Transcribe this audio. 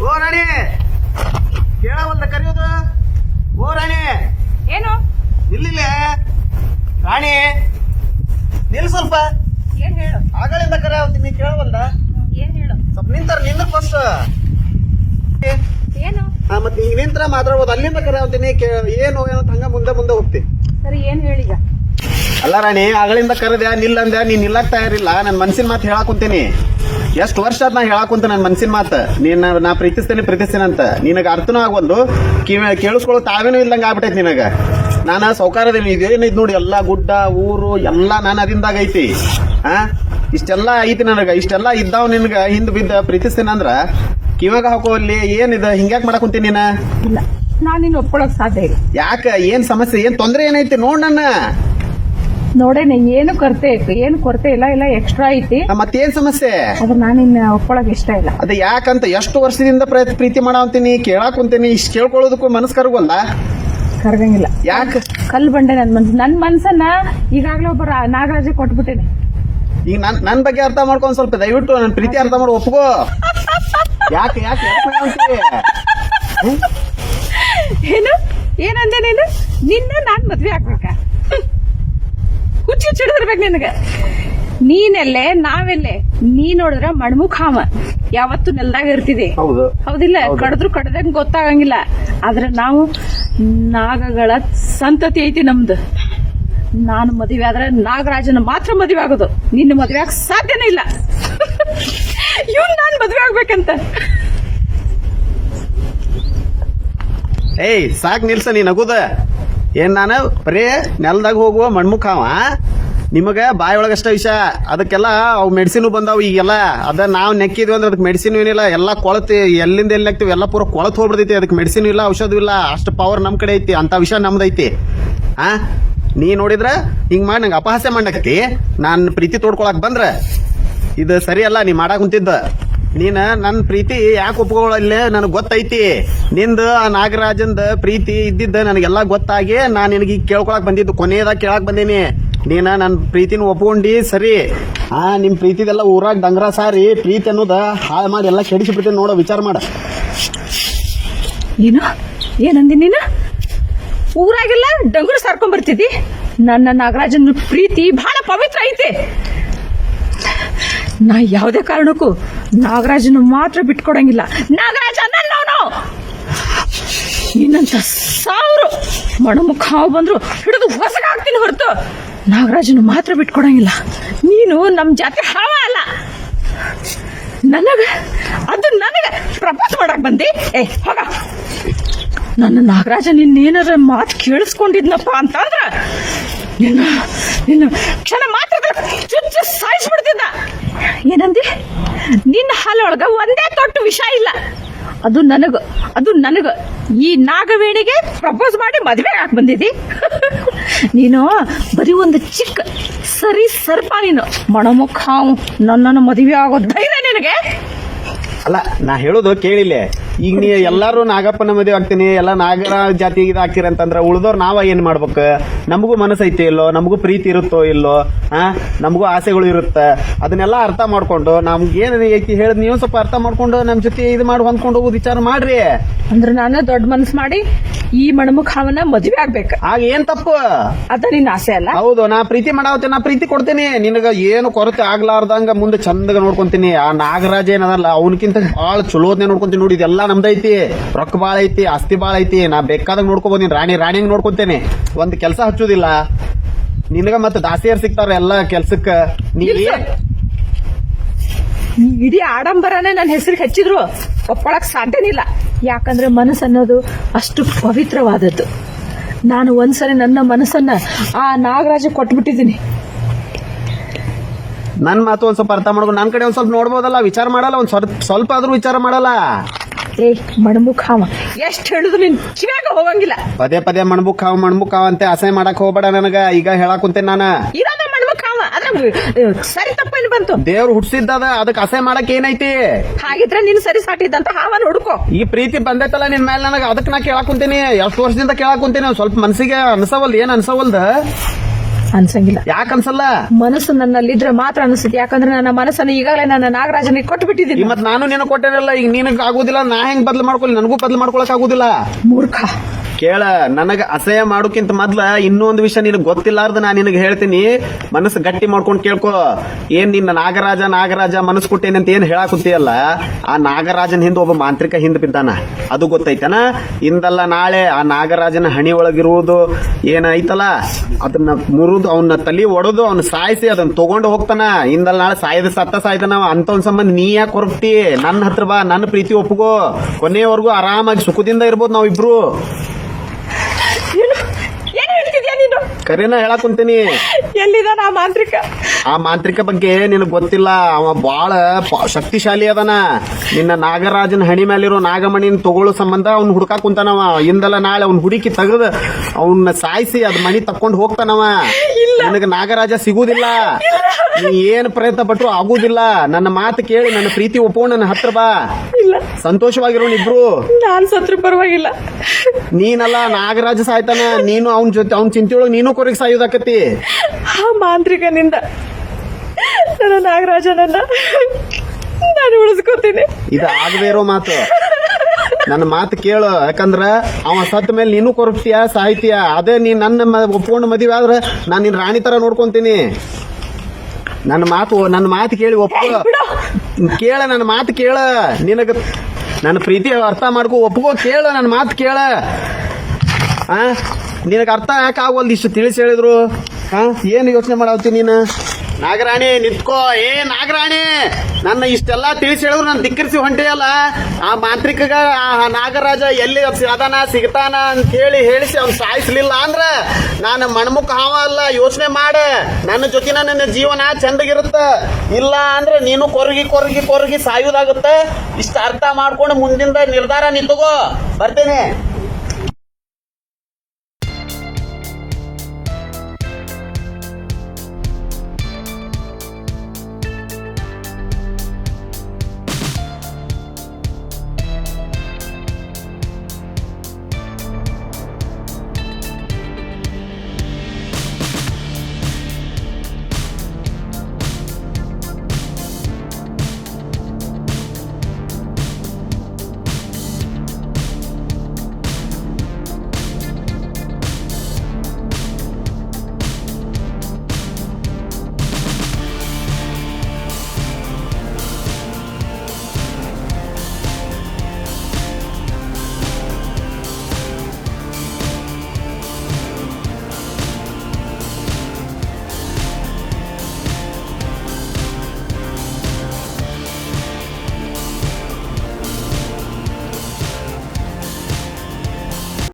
ಓ ರಾಣಿ ಕೇಳವಲ್ದ ಕರೆಯೋದು. ಓ ರಾಣಿ ಏನು ಇಲ್ಲಿಲ್ಲ ರಾಣಿ, ನಿಲ್ ಸ್ವಲ್ಪ. ಏನ್ ಹೇಳು, ಆಗಳಿಂದ ಕರೆ ಆಗ್ತೀನಿ ಕೇಳವಲ್ದ. ಏನ್ ಹೇಳು, ಸ್ವಲ್ಪ ನಿಂತಾರ ನಿನ್ನ ಫಸ್ಟ್. ಏನು ಮತ್ತೆ ಹಿಂಗ್ ನಿಂತ್ರ ಮಾತಾಡ್ಬೋದು. ಅಲ್ಲಿಂದ ಕರೆ ಆಗ್ತೀನಿ ಏನು ಏನೋ ಹಂಗ ಮುಂದೆ ಮುಂದೆ ಹೋಗ್ತಿ. ಸರಿ ಏನ್ ಹೇಳೀಗ? ಅಲ್ಲ ರಾಣಿ, ಆಗಳಿಂದ ಕರೆದ್ಯಾ ನಿಲ್ಲಂದ್ಯಾ, ನೀನ್ ನಿಲ್ಲಕ್ ತಯಾರಿಲ್ಲ. ನನ್ ಮನ್ಸಿನ ಮಾತು ಹೇಳಾಕ್ ಕುಂತೀನಿ. ಎಷ್ಟು ವರ್ಷ ಆದ್ ನಾ ಹೇಳಾಕ್ ಕುಂತ ನನ್ ಮನ್ಸಿನ ಮಾತು. ನಾ ಪ್ರೀತಿಸ್ತೇನೆ ಅಂತ ನಿನಗ ಅರ್ಥನೂ ಆಗೋದು, ಕೇಳಿಸ್ಕೊಳ್ಳೋ ತಾವೇನೂ ಇಲ್ಲಂಗ ಆಗ್ಬಿಟ್ಟೈತಿ ನಿನಗ. ನಾನ ಸೌಕಾರದೇನಿ. ಇದೇನೈತಿ ನೋಡಿ, ಎಲ್ಲಾ ಗುಡ್ಡ ಊರು ಎಲ್ಲಾ ನಾನು ಅದಿಂದಾಗ ಐತಿ. ಇಷ್ಟೆಲ್ಲಾ ಐತಿ ನನಗ. ಇಷ್ಟೆಲ್ಲಾ ಇದ್ದಾವ್ ನಿನ್ಗ ಹಿಂದ್ ಬಿದ್ದ ಪ್ರೀತಿಸ್ತೇನೆ ಅಂದ್ರ ಕಿವಾಗ ಹಾಕೋಲ್ಲಿ ಏನಿದ ಹಿಂಗ್ಯಾಕ್ ಮಾಡಕ್ ಕುಂತೀನಿ ನೀನ? ಇಲ್ಲ, ನಾನ್ ನಿನ್ನ ಒಪ್ಕೊಳಕ್ ಸಾಧ್ಯ ಇಲ್ಲ. ಯಾಕ? ಏನ್ ಸಮಸ್ಯೆ? ಏನ್ ತೊಂದ್ರೆ ಏನೈತಿ ನೋಡ್ ನನ್ನ. ನೋಡೇನೆ, ಏನು ಕೊರತೆ ಇಲ್ಲ, ಇಲ್ಲ ಎಕ್ಸ್ಟ್ರಾ ಐತಿ. ಮತ್ತೇನ್ ಸಮಸ್ಯೆ? ಅದ್ರ ನಾನು ನಿನ್ನ ಒಪ್ಕೊಳಕ್ ಇಷ್ಟ ಇಲ್ಲ. ಅದ ಯಾಕಂತ ಎಷ್ಟು ವರ್ಷದಿಂದ ಪ್ರೀತಿ ಮಾಡಾವಂತೀನಿ, ಕೇಳಾಕ್ ಕುಂತೀನಿ. ಇಷ್ಟ ಕೇಳ್ಕೊಳ್ಳೋದಕ್ಕೂ ಮನಸ್ ಕರಗಲ್ಲ. ಕರ್ಗಂಗಿಲ್ಲ. ಯಾಕ? ಕಲ್ ಬಂಡೆ ನನ್ ಮನ್ಸನ್ನ ಈಗಾಗ್ಲೇ ಒಬ್ಬ ನಾಗರಾಜ ಕೊಟ್ಬಿಟ್ಟೇನೆ. ಈಗ ನನ್ ಬಗ್ಗೆ ಅರ್ಥ ಮಾಡ್ಕೊಂಡ್ ಸ್ವಲ್ಪ ದಯವಿಟ್ಟು ನನ್ ಪ್ರೀತಿ ಅರ್ಥ ಮಾಡಿ ಒಪ್ಕೋ. ಯಾಕೆ ಯಾಕೆ ಏನು ಏನಂದೆ ನೀನು? ನಿನ್ನ ನಾನ್ ಮದ್ವೆ ಆಗ್ಬೇಕ? ಹುಚ್ಚಿ ಚಿಡಿದಿರ್ಬೇಕು ನಿನಗ. ನೀನೆಲ್ಲೇ ನಾವೆಲ್ಲೇ? ನೀ ನೋಡಿದ್ರ ಮಣ್ಮುಖಾಮ ಯಾವತ್ತು ನೆಲ್ದಾಗ ಇರ್ತಿದೆ. ಹೌದು ಹೌದಿಲ್ಲ? ಕಡದ್ರು ಕಡದಂಗ ಗೊತ್ತಾಗಂಗಿಲ್ಲ. ಆದ್ರೆ ನಾವು ನಾಗಗಳ ಸಂತತಿ ಐತಿ ನಮ್ದು. ನಾನು ಮದುವೆ ಆದ್ರೆ ನಾಗರಾಜನ ಮಾತ್ರ ಮದುವೆ ಆಗೋದು. ನಿನ್ನ ಮದುವೆ ಆಗ ಸಾಧ್ಯನೇ ಇಲ್ಲ. ಇವ್ನು ನಾನ್ ಮದುವೆ ಆಗ್ಬೇಕಂತ. ಏಯ್ ಸಾಕ್ ನಿಲ್ಸ ನೀ ನಗುದ. ಏನ್ ನಾನು ಬರೇ ನೆಲದಾಗ ಹೋಗುವ ಮಣ್ಮುಖಾವ? ನಿಮಗ ಬಾಯಿ ಒಳಗಷ್ಟ ವಿಷಯ. ಅದಕ್ಕೆಲ್ಲ ಅವು ಮೆಡಿಸಿನ್ ಬಂದಾವ್ ಈಗೆಲ್ಲ. ಅದ ನಾವ್ ನೆಕ್ಕಿದ್ವಿ ಅಂದ್ರೆ ಅದಕ್ಕೆ ಮೆಡಿಸಿನ್ ಏನಿಲ್ಲ. ಎಲ್ಲ ಕೊಳತಿ ಎಲ್ಲಿಂದ ಎಲ್ಲಿ ಹಾಕ್ತಿವಿ ಎಲ್ಲ ಪೂರ ಕೊಳತ್ ಹೋಗ್ಬಿಡ್ತೈತಿ. ಅದಕ್ಕೆ ಮೆಡಿಸಿನ್ ಇಲ್ಲ, ಔಷಧ ಇಲ್ಲ. ಅಷ್ಟು ಪವರ್ ನಮ್ ಕಡೆ ಐತಿ. ಅಂತ ವಿಷಯ ನಮ್ದೈತಿ. ನೀ ನೋಡಿದ್ರ ಹಿಂಗ್ ಮಾಡಿ ನಂಗೆ ಅಪಹಾಸ್ಯ ಮಾಡಕತ್ತಿ. ನಾನ್ ಪ್ರೀತಿ ತೋಡ್ಕೊಳಕ್ ಬಂದ್ರ ಇದು ಸರಿಯಲ್ಲ. ನೀ ಮಾಡಾಕ್ ಕುಂತಿದ್ದ. ನೀನ ನನ್ನ ಪ್ರೀತಿ ಯಾಕೆ ಒಪ್ಕೊಳ್ಳಲ್ಲ ನನಗೆ ಗೊತ್ತೈತಿ. ನಿಂದ ಆ ನಾಗರಾಜಂದ ಪ್ರೀತಿ ಇದ್ದಿದ್ದ ನನಗೆಲ್ಲ ಗೊತ್ತಾಗಿ ನಾನು ನಿನಗೆ ಈಗ ಕೇಳ್ಕೊಳಕ್ ಬಂದಿದ್ದು. ಕೊನೆಯದಾಗ ಕೇಳಕ್ ಬಂದೀನಿ. ನೀನ ನನ್ನ ಪ್ರೀತಿನ ಒಪ್ಕೊಂಡಿ ಸರಿ. ನಿಮ್ ಪ್ರೀತಿದೆಲ್ಲ ಊರಾಗ ಡಂಗ್ರ ಸಾರಿ ಪ್ರೀತಿ ಅನ್ನೋದ ಹಾಳು ಮಾಡಿ ಎಲ್ಲ ಕೆಡಿಸಿಬಿಡ್ತೀನಿ ನೋಡೋ. ವಿಚಾರ ಮಾಡ. ಏನಂದಿ ನೀನು? ಊರಾಗೆಲ್ಲ ಡಂಗುರು ಸಾರ್ಕೊಂಡ್ ಬರ್ತಿದ್ದಿ. ನನ್ನ ನಾಗರಾಜನ ಪ್ರೀತಿ ಬಹಳ ಪವಿತ್ರ ಐತಿ. ನಾ ಯಾವುದೇ ಕಾರಣಕ್ಕೂ ನಾಗರಾಜನ ಮಾತ್ರ ಬಿಟ್ಕೊಡಂಗಿಲ್ಲ. ನಾಗರಾಜ ನನ್ನವನು. ಇನ್ನಂತ 1000 ಮಣಮುಖ ಬಂದ್ರು ಹಿಡಿದು ಹೊಸಗಾಗ್ತೀನಿ ಹೊರತು ನಾಗರಾಜನ ಮಾತ್ರ ಬಿಟ್ಕೊಡಂಗಿಲ್ಲ. ನೀನು ನಮ್ ಜಾತಿ ಹಾವ ಅಲ್ಲ. ನನಗ ಪ್ರಪೋಸ್ ಮಾಡಕ್ ಬಂದಿ? ಹೋಗ. ನನ್ನ ನಾಗರಾಜ ನಿನ್ನೇನಾರ ಮಾತು ಕೇಳಿಸ್ಕೊಂಡಿದ್ನಪ್ಪ ಅಂತಂದ್ರ ನಿನ್ನ ಕ್ಷಣ ಮಾತ್ರ ಚುಚ್ಚು ಸಾಯಿಸ್ಬಿಡ್ತಿದ್ದ. ಏನಂದಿ? ನಿನ್ನ ಹಾಲೊಳಗ ಒಂದೇ ತೊಟ್ಟು ವಿಷ ಇಲ್ಲ. ಅದು ನನಗ ಈ ನಾಗವೇಣಿಗೆ ಪ್ರಪೋಸ್ ಮಾಡಿ ಮದುವೆ ಹಾಕಿ ಬಂದಿದ್ದಿ. ನೀನು ಬರೀ ಒಂದು ಚಿಕ್ಕ ಸರಿ ಸರ್ಪ. ನೀನು ಮಣಮುಖ ನನ್ನನ್ನು ಮದುವೆ ಆಗೋ ಧೈರ್ಯ ನಿನಗೆ? ಅಲ್ಲ ನಾ ಹೇಳೋದು ಕೇಳಿಲ್ಲ. ಈಗ ನೀ ಎಲ್ಲಾರು ನಾಗಪ್ಪನ ಮದುವೆ ಆಗ್ತೀನಿ, ಎಲ್ಲ ನಾಗರ ಜಾತಿ ಆಗ್ತೀರಂತಂದ್ರ ಉಳ್ದವ್ರು ನಾವ ಏನ್ ಮಾಡ್ಬೇಕು? ನಮಗೂ ಮನಸ್ಸು ಐತಿ ಇಲ್ಲೋ, ನಮಗೂ ಪ್ರೀತಿ ಇರುತ್ತೋ ಇಲ್ಲೋ, ನಮಗೂ ಆಸೆಗಳು ಇರುತ್ತ. ಅದನ್ನೆಲ್ಲ ಅರ್ಥ ಮಾಡ್ಕೊಂಡು ನಮ್ಗೇನ್ ಐತಿ ಹೇಳದ್ ನೀವು ಸ್ವಲ್ಪ ಅರ್ಥ ಮಾಡ್ಕೊಂಡು ನಮ್ ಜೊತೆ ಇದು ಮಾಡಿ ಹೊಂದ್ಕೊಂಡು ಹೋಗೋದು ವಿಚಾರ ಮಾಡ್ರಿ. ಅಂದ್ರೆ ನಾನು ದೊಡ್ಡ ಮನಸ್ಸು ಮಾಡಿ ಈ ಮಣಮುಖವನ್ನ ಮದುವೆ ಆಗ್ಬೇಕು. ಆಗ ಏನ್ ತಪ್ಪು? ಅದ ನಿನ್ನ ಆಸೆ ಅಲ್ಲ? ಹೌದು. ನಾ ಪ್ರೀತಿ ಮಾಡಾವತ್ತೆ, ನಾ ಪ್ರೀತಿ ಕೊಡ್ತೀನಿ ನಿನಗ. ಏನು ಕೊರತೆ ಆಗ್ಲಾರ್ದಂಗ ಮುಂದೆ ಚಂದಗ ನೋಡ್ಕೊಂತೀನಿ. ಆ ನಾಗರಾಜ ಏನದಲ್ಲ ಅವನಕ್ಕಿಂತ ಬಾಳ ಚಲೋದ್ನೇ ನೋಡ್ಕೊಂತೀನಿ. ನೋಡಿ ಇದೆಲ್ಲ ನಮ್ದೈತಿ. ರೊಕ್ಕ ಬಾಳ ಐತಿ, ಆಸ್ತಿ ಬಾಳ ಐತಿ. ನಾ ಬೇಕಾದಾಗ ನೋಡ್ಕೊಬೋದಿನಿ. ರಾಣಿಂಗ್ ನೋಡ್ಕೊಂತೇನೆ. ಒಂದ್ ಕೆಲಸ ಹಚ್ಚುದಿಲ್ಲ ನಿನಗ. ಮತ್ತೆ ದಾಸಿಯರ್ ಸಿಗ್ತಾರ ಎಲ್ಲ ಕೆಲ್ಸಕ್ಕ. ಇಡೀ ಆಡಂಬರನೇ ನನ್ನ ಹೆಸರಿಗೆ ಹಚ್ಚಿದ್ರು ಒಪ್ಕೊಳಕ್ ಸಾಧ್ಯನಿಲ್ಲ. ಯಾಕಂದ್ರೆ ಮನಸ್ಸು ಅನ್ನೋದು ಅಷ್ಟು ಪವಿತ್ರವಾದದ್ದು. ನಾನು ಒಂದ್ಸರಿ ನನ್ನ ಮನಸ್ಸನ್ನ ಆ ನಾಗರಾಜ ಕೊಟ್ಬಿಟ್ಟಿದ್ದೀನಿ. ನನ್ ಮಾತು ಒಂದ್ ಸ್ವಲ್ಪ ಅರ್ಥ ಮಾಡ್ಕೊಂಡು ನನ್ ಕಡೆ ಒಂದ್ ಸ್ವಲ್ಪ ನೋಡ್ಬೋದಲ್ಲ. ವಿಚಾರ ಮಾಡಲ್ಲ, ಒಂದ್ ಸ್ವಲ್ಪ ಆದ್ರೂ ವಿಚಾರ ಮಾಡಲ್ಲ. ಮಣ್ಮುಖಾವ ಎಷ್ಟು ಹೇಳಿದ್ರು ನಿನ್ ಕಿವ್ಯಾಗ ಹೋಗಂಗಿಲ್ಲ. ಪದೇ ಮಣ್ಮುಖಾವ ಅಂತ ಅಸಹ್ಯ ಮಾಡಕ್ ಹೋಗ್ಬೇಡ ನನಗ. ಈಗ ಹೇಳಕ್ ಕುಂತೇನೆ ನಾನು. ಇರೋದ ಮಣ್ಮುಖಾವ. ಅದ್ರ ಸರಿ ತಪ್ಪೇನು ಬಂತು? ದೇವ್ರು ಹುಡ್ಸಿದ್ದದ, ಅದಕ್ಕೆ ಅಸಹ್ಯ ಮಾಡಕ್ ಏನೈತಿ? ಹಾಗಿದ್ರೆ ನೀನ್ ಸರಿ ಸಾಟಿದ್ದಂತ ಹಾವನ್ ಹುಡುಕೋ. ಈ ಪ್ರೀತಿ ಬಂದೈತಲ್ಲ ನಿನ್ ಮೇಲೆ ನನಗ, ಅದಕ್ಕೆ ನಾ ಕೇಳಕ್ ಕುಂತೀನಿ. ಎಷ್ಟು ವರ್ಷದಿಂದ ಕೇಳಕ್ ಕುಂತೀನಿ. ಸ್ವಲ್ಪ ಮನ್ಸಿಗೆ ಅನ್ಸವಲ್ದು. ಏನ್ ಅನ್ಸವಲ್ದ? ಅನ್ಸಂಗಿಲ್ಲ. ಯಾಕೆ ಅನ್ಸಲ್ಲ? ಮನಸ್ಸು ನನ್ನಲ್ಲಿದ್ರೆ ಮಾತ್ರ ಅನಿಸುತ್ತೆ. ಯಾಕಂದ್ರೆ ನನ್ನ ಮನಸ್ಸನ್ನು ಈಗಾಗಲೇ ನನ್ನ ನಾಗರಾಜನಿಗೆ ಕೊಟ್ಟು ಬಿಟ್ಟಿದ್ದೀನಿ. ಮತ್ ನಾನು ನಿನಗೆ ಕೊಟ್ಟೇನಲ್ಲ, ಈಗ ನಿನಗ್ ಆಗುದಿಲ್ಲ, ನಾ ಹೆಂಗ್ ಬದ್ಲು ಮಾಡ್ಕೊಳ್ಳಿ? ನನಗೂ ಬದ್ಲು ಮಾಡ್ಕೊಳಕ್ ಆಗುದಿಲ್ಲ. ಮೂರ್ಖ. ಕೇಳ, ನನಗ ಅಸಹ್ಯ ಮಾಡೋಕ್ಕಿಂತ ಮೊದ್ಲ ಇನ್ನೊಂದು ವಿಷಯ ನಿನಗೆ ಗೊತ್ತಿಲ್ಲಾರ್ದ ನಾ ನಿನಗೆ ಹೇಳ್ತೀನಿ. ಮನಸ್ಸು ಗಟ್ಟಿ ಮಾಡ್ಕೊಂಡು ಕೇಳ್ಕೊ. ಏನ್ ನಿನ್ನ ನಾಗರಾಜ ಮನಸ್ಸು ಕೊಟ್ಟೇನೆ ಅಂತ ಏನ್ ಹೇಳಾಕುತ್ತೀಯಲ್ಲ, ಆ ನಾಗರಾಜನ ಹಿಂದೆ ಒಬ್ಬ ಮಾಂತ್ರಿಕ ಹಿಂದೆ ಬಿದ್ದಾನ. ಅದು ಗೊತ್ತೈತನ? ಇಂದಲ್ಲ ನಾಳೆ ಆ ನಾಗರಾಜನ ಹಣಿ ಒಳಗಿರುವುದು ಏನೈತಲ್ಲ, ಅದನ್ನ ಮುರಿದು ಅವನ ತಲಿ ಒಡೆದು ಅವ್ನ ಸಾಯಿಸಿ ಅದನ್ನ ತಗೊಂಡು ಹೋಗ್ತಾನ. ಇಂದಲ್ಲ ನಾಳೆ ಸಾಯ್ತಾನ. ಅಂತವನ್ ಸಂಬಂಧ ನೀ ಯಾಕೆ ಹೊರಗ್ತಿ? ನನ್ನ ಹತ್ರ ಬಾ, ನನ್ನ ಪ್ರೀತಿ ಒಪ್ಪುಗೋ. ಕೊನೆಯವರೆಗೂ ಆರಾಮಾಗಿ ಸುಖದಿಂದ ಇರ್ಬೋದು ನಾವಿಬ್ರು. ಏನ್ ಹೇಳ್ತಿದ್ಯಾ ನೀನು? ಕರೆನ ಹೇಳಾಕುಂತೀನಿ. ಎಲ್ಲಿದಾನ ಆ ಮಾಂತ್ರಿಕ? ಆ ಮಾಂತ್ರಿಕ ಬಗ್ಗೆ ನಿನಗ್ ಗೊತ್ತಿಲ್ಲ. ಅವ ಬಾಳ ಶಕ್ತಿಶಾಲಿ ಅದನ. ನಿನ್ನ ನಾಗರಾಜನ ಹಣಿ ಮೇಲಿರೋ ನಾಗಮಣಿನ ತಗೊಳ್ಳೋ ಸಂಬಂಧ ಅವ್ನ ಹುಡ್ಕಾಕ್ ಕುಂತಾನವ. ಇಂದಲ್ಲ ನಾಳೆ ಅವ್ನ ಹುಡುಕಿ ತೆಗೆದು ಅವನ್ನ ಸಾಯಿಸಿ ಅದ್ ಮಣಿ ತಕೊಂಡ್ ಹೋಗ್ತಾನವ. ನಿನಗ ನಾಗರಾಜ ಸಿಗುದಿಲ್ಲ. ನೀ ಏನ್ ಪ್ರಯತ್ನ ಪಟ್ರು ಆಗುದಿಲ್ಲ. ನನ್ನ ಮಾತು ಕೇಳಿ ನನ್ನ ಪ್ರೀತಿ ಒಪ್ಕೊಂಡು ನನ್ನ ಹತ್ರ ಬಾ. ಇಲ್ಲ, ಸಂತೋಷವಾಗಿರೋಣ ಇಬ್ರು. ನಾನ್ ಸತ್ರು ಪರವಾಗಿಲ್ಲ. ನೀನಲ್ಲ, ನಾಗರಾಜ ಸಾಯ್ತಾನ. ನೀನು ಅವನ ಜೊತೆ ಅವ್ನ ಚಿಂತೆಯೊಳಗೆ ನೀನು ಕೊರಗೆ ಸಾಯೋದಾಕತಿ. ಆ ಮಾಂತ್ರಿಕನಿಂದ ನನ್ನ ನಾಗರಾಜನನ್ನ ನಾನು ಉಳಿಸ್ಕೋತೀನಿ. ಇದು ಆಗದೇ ಇರೋ ಮಾತು. ನನ್ನ ಮಾತು ಕೇಳು. ಯಾಕಂದ್ರ ಅವ ಸತ್ತ ಮೇಲೆ ನೀನು ಕೊರಗ್ತೀಯ, ಸಾಯ್ತೀಯ. ಅದೇ ನೀ ನನ್ನ ಒಪ್ಕೊಂಡು ಮದುವೆ ಆದ್ರೆ ನಾನು ನಿನ್ ರಾಣಿ ತರ ನೋಡ್ಕೊಂತೀನಿ. ನನ್ನ ಮಾತು ಕೇಳಿ ಒಪ್ಕೋ. ಕೇಳ, ನನ್ನ ಮಾತು ಕೇಳ. ನಿನಗ ನನ್ನ ಪ್ರೀತಿ ಅರ್ಥ ಮಾಡ್ಕೋ, ಒಪ್ಕೋ. ಕೇಳ, ನನ್ನ ಮಾತು ಕೇಳ. ನಿನಗೆ ಅರ್ಥ ಯಾಕೆ ಆಗೋಲ್ದು? ಇಷ್ಟು ತಿಳಿಸಿ ಹೇಳಿದ್ರು. ಏನು ಯೋಚನೆ ಮಾಡಾವ್ತಿ ನೀನು? ನಾಗರಾಣಿ ನಿಂತ್ಕೋ. ನಾಗರಾಣಿ, ನನ್ನ ಇಷ್ಟೆಲ್ಲ ತಿಳಿಸಿ ಹೇಳಿದ್ರು ನಾನು ಧಿಕ್ಕರಿಸಿ ಹೊಂಟೆಯಲ್ಲ. ಆ ಮಾಂತ್ರಿಕಗ ಆ ನಾಗರಾಜ ಎಲ್ಲಿ ಅದಾನ ಸಿಗ್ತಾನ ಅಂತ ಹೇಳಿಸಿ ಅವ್ನು ಸಾಯಿಸ್ಲಿಲ್ಲ ಅಂದ್ರ ನಾನು ಮಣ್ಮುಖ ಹಾವ ಅಲ್ಲ. ಯೋಚನೆ ಮಾಡ. ನನ್ನ ಜೊತೆನ ನನ್ನ ಜೀವನ ಚಂದಗಿರುತ್ತ. ಇಲ್ಲ ಅಂದ್ರೆ ನೀನು ಕೊರಗಿ ಸಾಯುದಾಗುತ್ತ. ಇಷ್ಟ ಅರ್ಥ ಮಾಡ್ಕೊಂಡು ಮುಂದಿಂದ ನಿರ್ಧಾರ ನಿಂತಗೋ. ಬರ್ತೇನೆ.